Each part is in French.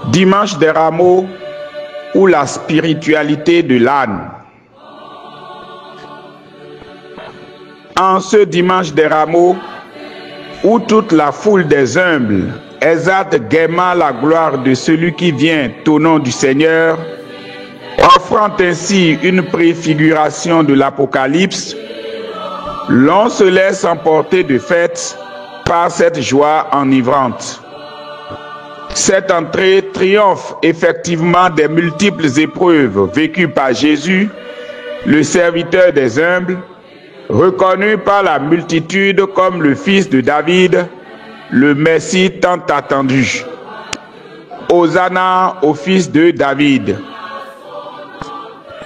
Dimanche des Rameaux ou la spiritualité de l'âne. En ce dimanche des Rameaux, où toute la foule des humbles exalte gaiement la gloire de celui qui vient au nom du Seigneur, offrant ainsi une préfiguration de l'Apocalypse, l'on se laisse emporter de fête par cette joie enivrante. Cette entrée triomphe effectivement des multiples épreuves vécues par Jésus, le serviteur des humbles, reconnu par la multitude comme le fils de David, le Messie tant attendu. Hosanna au fils de David.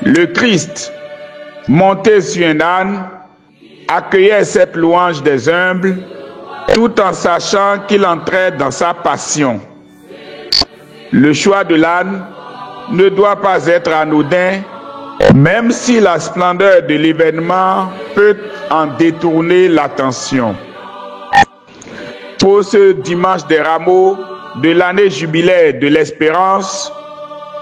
Le Christ, monté sur un âne, accueillait cette louange des humbles, tout en sachant qu'il entrait dans sa passion. Le choix de l'âne ne doit pas être anodin, même si la splendeur de l'événement peut en détourner l'attention. Pour ce dimanche des Rameaux de l'année jubilaire de l'espérance,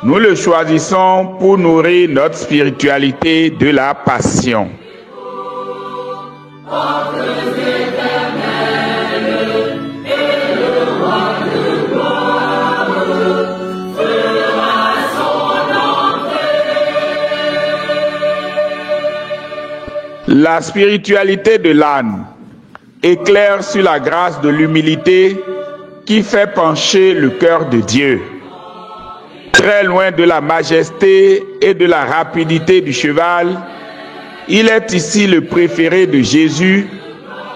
nous le choisissons pour nourrir notre spiritualité de la passion. La spiritualité de l'âne éclaire sur la grâce de l'humilité qui fait pencher le cœur de Dieu. Très loin de la majesté et de la rapidité du cheval, il est ici le préféré de Jésus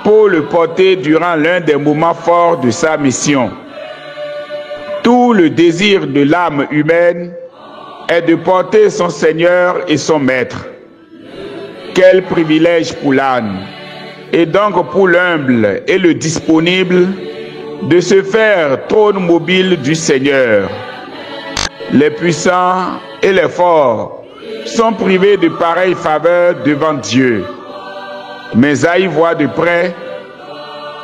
pour le porter durant l'un des moments forts de sa mission. Tout le désir de l'âme humaine est de porter son Seigneur et son Maître. Quel privilège pour l'âne, et donc pour l'humble et le disponible, de se faire trône mobile du Seigneur. Les puissants et les forts sont privés de pareilles faveurs devant Dieu. Mais à y voir de près,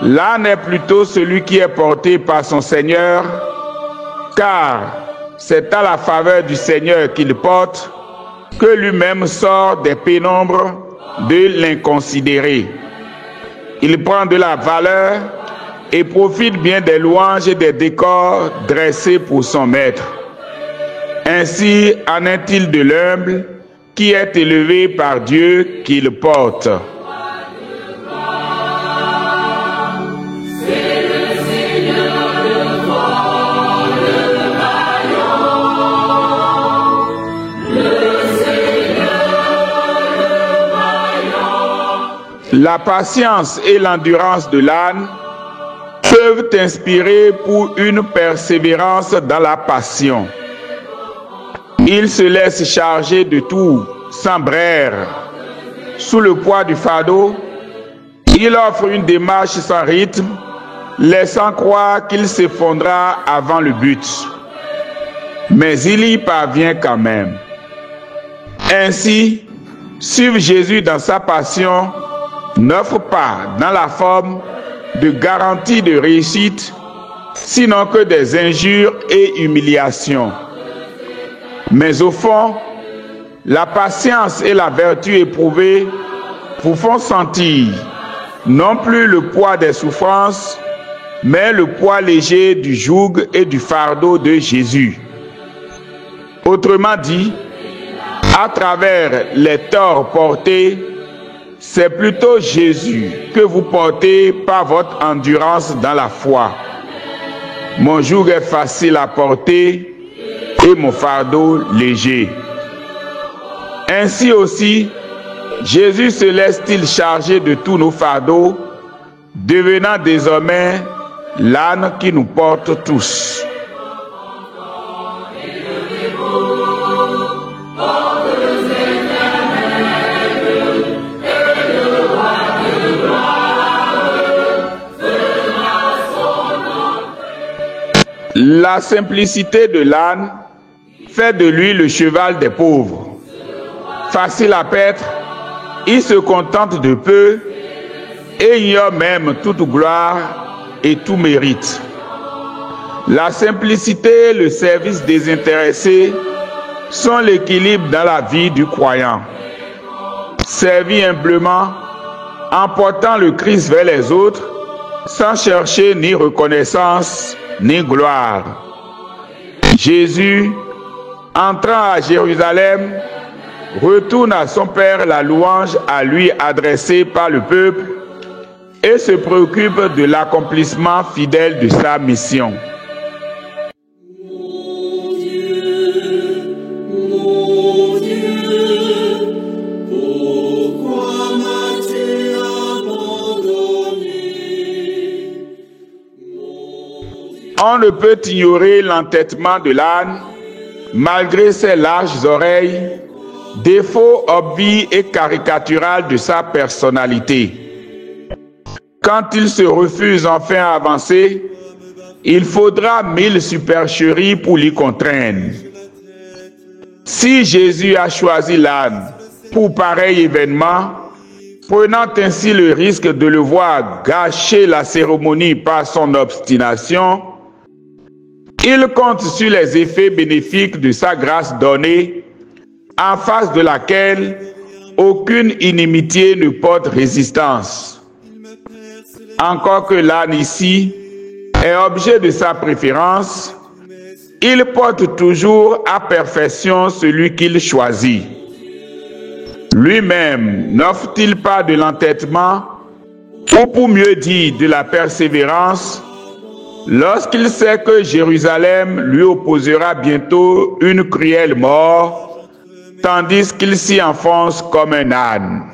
l'âne est plutôt celui qui est porté par son Seigneur, car c'est à la faveur du Seigneur qu'il porte que lui-même sort des pénombres de l'inconsidéré. Il prend de la valeur et profite bien des louanges et des décors dressés pour son maître. Ainsi en est-il de l'humble qui est élevé par Dieu qu'il porte. La patience et l'endurance de l'âne peuvent inspirer pour une persévérance dans la passion. Il se laisse charger de tout, sans braire. Sous le poids du fardeau, il offre une démarche sans rythme, laissant croire qu'il s'effondra avant le but. Mais il y parvient quand même. Ainsi, suivre Jésus dans sa passion n'offre pas dans la forme de garantie de réussite, sinon que des injures et humiliations. Mais au fond, la patience et la vertu éprouvée vous font sentir non plus le poids des souffrances, mais le poids léger du joug et du fardeau de Jésus. Autrement dit, à travers les torts portés, c'est plutôt Jésus que vous portez par votre endurance dans la foi. Mon joug est facile à porter et mon fardeau léger. Ainsi aussi, Jésus se laisse-t-il charger de tous nos fardeaux, devenant désormais l'âne qui nous porte tous. La simplicité de l'âne fait de lui le cheval des pauvres. Facile à paître, il se contente de peu et ignore même toute gloire et tout mérite. La simplicité et le service désintéressé sont l'équilibre dans la vie du croyant. Servir humblement, en portant le Christ vers les autres, sans chercher ni reconnaissance ni gloire. Jésus, entrant à Jérusalem, retourne à son Père la louange à lui adressée par le peuple et se préoccupe de l'accomplissement fidèle de sa mission. On ne peut ignorer l'entêtement de l'âne, malgré ses larges oreilles, défaut obvi et caricatural de sa personnalité. Quand il se refuse enfin à avancer, il faudra 1000 supercheries pour l'y contraindre. Si Jésus a choisi l'âne pour pareil événement, prenant ainsi le risque de le voir gâcher la cérémonie par son obstination, il compte sur les effets bénéfiques de sa grâce donnée, en face de laquelle aucune inimitié ne porte résistance. Encore que l'âne ici est objet de sa préférence, il porte toujours à perfection celui qu'il choisit. Lui-même n'offre-t-il pas de l'entêtement, ou pour mieux dire de la persévérance, lorsqu'il sait que Jérusalem lui opposera bientôt une cruelle mort, tandis qu'il s'y enfonce comme un âne.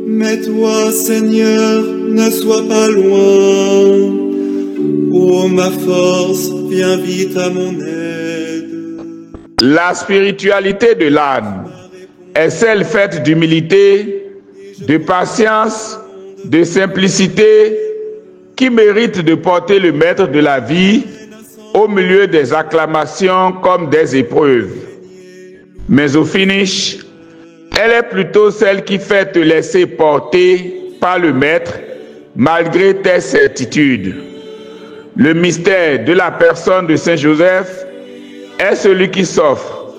Mais toi, Seigneur, ne sois pas loin. Ô ma force, viens vite à mon aide. La spiritualité de l'âne est celle faite d'humilité, de patience, de simplicité, qui mérite de porter le maître de la vie au milieu des acclamations comme des épreuves. Mais au finish, elle est plutôt celle qui fait te laisser porter par le maître malgré tes certitudes. Le mystère de la personne de Saint Joseph est celui qui s'offre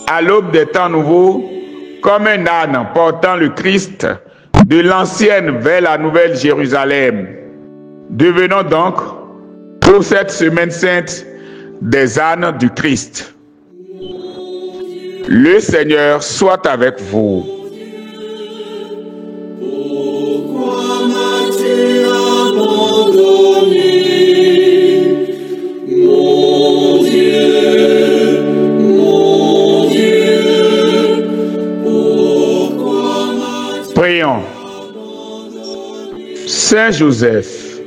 à l'aube des temps nouveaux comme un âne portant le Christ de l'ancienne vers la nouvelle Jérusalem. Devenons donc, pour cette semaine sainte, des ânes du Christ. Le Seigneur soit avec vous. Pourquoi m'as-tu abandonné, mon Dieu, mon Dieu, pourquoi m'as-tu... Prions. Saint Joseph,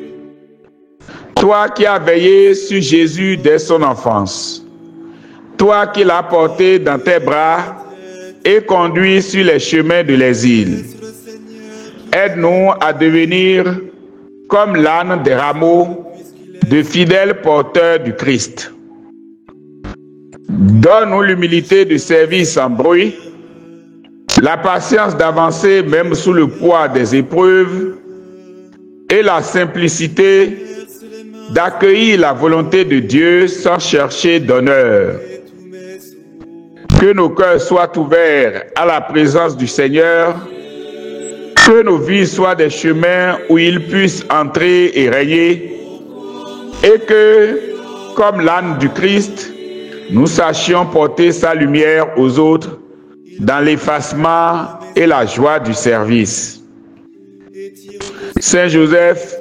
toi qui as veillé sur Jésus dès son enfance, toi qui l'as porté dans tes bras et conduit sur les chemins de l'exil, aide-nous à devenir comme l'âne des rameaux, de fidèles porteurs du Christ. Donne-nous l'humilité de servir sans bruit, la patience d'avancer même sous le poids des épreuves et la simplicité d'accueillir la volonté de Dieu sans chercher d'honneur. Que nos cœurs soient ouverts à la présence du Seigneur, que nos vies soient des chemins où il puisse entrer et régner, et que, comme l'âne du Christ, nous sachions porter sa lumière aux autres dans l'effacement et la joie du service. Saint Joseph,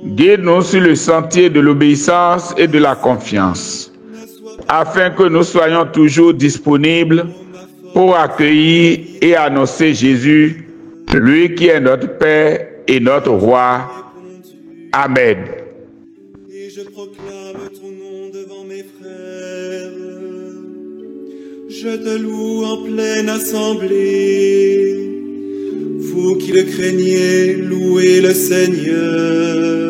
guide-nous sur le sentier de l'obéissance et de la confiance, afin que nous soyons toujours disponibles pour accueillir et annoncer Jésus, lui qui est notre Père et notre Roi. Amen. Et je proclame ton nom devant mes frères. Je te loue en pleine assemblée. Vous qui le craignez, louez le Seigneur.